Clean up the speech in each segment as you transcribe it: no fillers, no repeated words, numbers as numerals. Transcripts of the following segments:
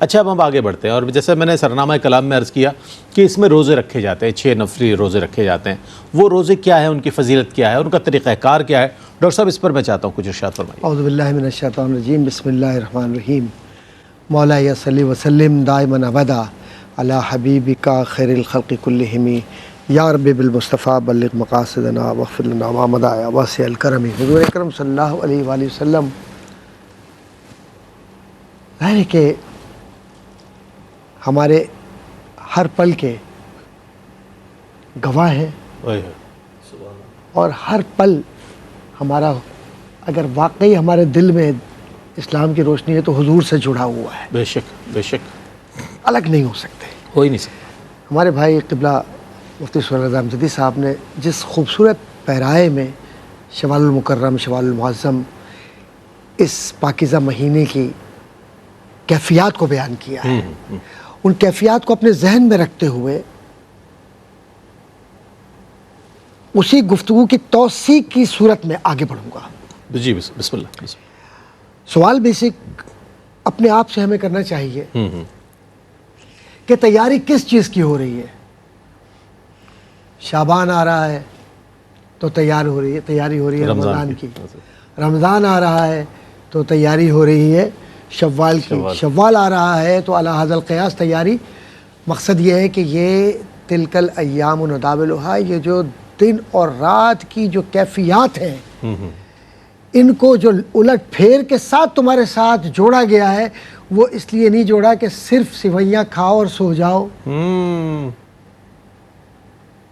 اچھا اب ہم آگے بڑھتے ہیں، اور جیسے میں نے سرنامہ کلام میں عرض کیا کہ اس میں روزے رکھے جاتے ہیں، 6 نفلی روزے رکھے جاتے ہیں، وہ روزے کیا ہے، ان کی فضیلت کیا ہے، ان کا طریقہ کار کیا ہے؟ ڈاکٹر صاحب اس پر میں چاہتا ہوں کچھ ارشاد فرمائیے۔ اعوذ باللہ من الشیطان الرجیم، بسم اللہ الرحمن الرحیم۔ مولاي صلی وسلم دائما ابدا علی حبیبک خیر الخلق کلہم، یا رب بالمصطفیٰ بلغ مقاصدنا واغفر لنا ما مضى یا واسع الکرم۔ حضور اکرم صلی اللہ علیہ وآلہ وسلم ظاہر ہے کہ ہمارے ہر پل کے گواہ ہیں، اور ہر پل ہمارا اگر واقعی ہمارے دل میں اسلام کی روشنی ہے تو حضور سے جڑا ہوا ہے، بے شک بے شک، الگ نہیں ہو سکتے۔ ہو ہی نہیں سکتا۔ ہمارے بھائی قبلہ مفتی سہیل رضا احمدی صاحب نے جس خوبصورت پیرائے میں شوال المکرم، شوال المعظم، اس پاکیزہ مہینے کی کیفیات کو بیان کیا ہے، ان کیفیات کو اپنے ذہن میں رکھتے ہوئے اسی گفتگو کی توثیق کی صورت میں آگے بڑھوں گا۔ جی بسم اللہ۔ سوال بیسک اپنے آپ سے ہمیں کرنا چاہیے کہ تیاری کس چیز کی ہو رہی ہے؟ شعبان آ رہا ہے تو تیاری ہو رہی ہے رمضان کی، رمضان آ رہا ہے تو تیاری ہو رہی ہے شوال کی، شوال آ رہا ہے تو علی ھذا القیاس تیاری۔ مقصد یہ ہے کہ یہ تلک الایام نداولھا، یہ جو دن اور رات کی جو کیفیات ہیں ان کو جو الٹ پھیر کے ساتھ تمہارے ساتھ جوڑا گیا ہے، وہ اس لیے نہیں جوڑا کہ صرف سوئیاں کھاؤ اور سو جاؤ،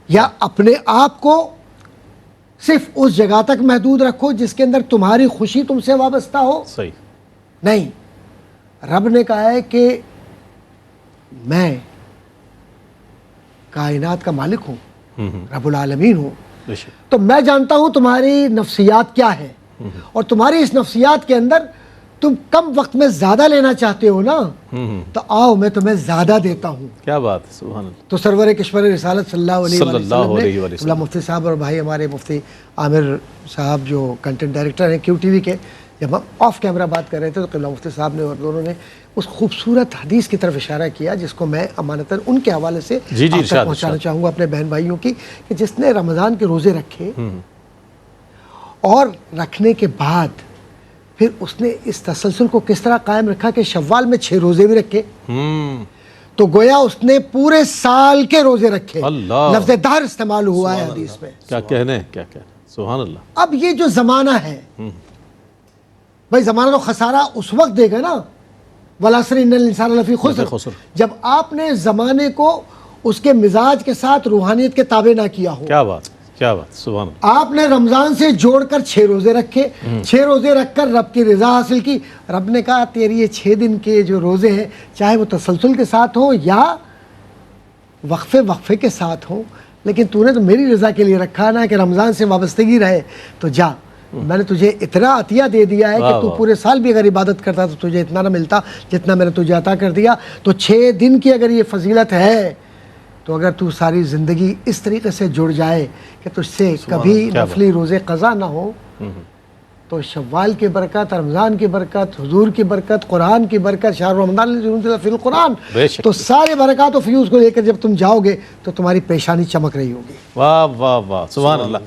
یا اپنے آپ کو صرف اس جگہ تک محدود رکھو جس کے اندر تمہاری خوشی تم سے وابستہ ہو۔ صحیح نہیں، رب نے کہا ہے کہ میں کائنات کا مالک ہوں، رب العالمین ہوں، تو میں جانتا ہوں تمہاری نفسیات کیا ہے، اور تمہاری اس نفسیات کے اندر تم کم وقت میں زیادہ لینا چاہتے ہو نا، تو آؤ میں تمہیں زیادہ دیتا ہوں۔ کیا بات ہے، سبحان اللہ۔ تو سرور کشور رسالت صلی اللہ علیہ وسلم نے مفتی صاحب اور بھائی ہمارے مفتی عامر صاحب جو کنٹینٹ ڈائریکٹر ہیں کیو ٹی وی کے، جب ہم آف کیمرہ بات کر رہے تھے تو قبلہ مفتی صاحب نے اور دونوں نے اس خوبصورت حدیث کی طرف اشارہ کیا جس کو میں امانتاً ان کے حوالے سے آپ تک پہنچانا چاہوں گا اپنے بہن بھائیوں کی، کہ جس نے رمضان کے روزے رکھے اور رکھنے کے بعد پھر اس نے اس تسلسل کو کس طرح قائم رکھا کہ شوال میں 6 روزے بھی رکھے، تو گویا اس نے پورے سال کے روزے رکھے۔ لفظ دہر استعمال ہوا ہے حدیث میں۔ کیا کہنے، کیا کہنے، سبحان اللہ۔ اب یہ جو زمانہ ہے بھائی، زمانہ تو خسارہ اس وقت دے گا نا، والعصر ان الانسان لفی خسر، جب آپ نے زمانے کو اس کے مزاج کے ساتھ روحانیت کے تابع نہ کیا ہو۔ کیا بات، کیا بات، سبحان اللہ۔ آپ نے رمضان سے جوڑ کر 6 روزے رکھے، 6 روزے رکھ کر رب کی رضا حاصل کی۔ رب نے کہا تیری یہ 6 دن کے جو روزے ہیں چاہے وہ تسلسل کے ساتھ ہوں یا وقفے کے ساتھ ہوں، لیکن تو نے تو میری رضا کے لیے رکھا نا کہ رمضان سے وابستگی رہے، تو جا، میں نے تجھے اتنا عطیہ دے دیا ہے کہ تو پورے سال بھی اگر عبادت کرتا تو تجھے اتنا نہ ملتا جتنا میں نے تجھے عطا کر دیا۔ تو 6 دن کی اگر یہ فضیلت ہے تو اگر تو ساری زندگی اس طریقے سے جڑ جائے کہ تجھ سے کبھی نفلی روزے قضا نہ ہو، تو شوال کی برکت، رمضان کی برکت، حضور کی برکت، قرآن کی برکت، شہر رمضان الذی انزل فیہ القرآن، تو سارے برکات و فیوز کو لے کر جب تم جاؤ گے تو تمہاری پیشانی چمک رہی ہوگی۔ واہ واہ واہ، سبحان اللہ۔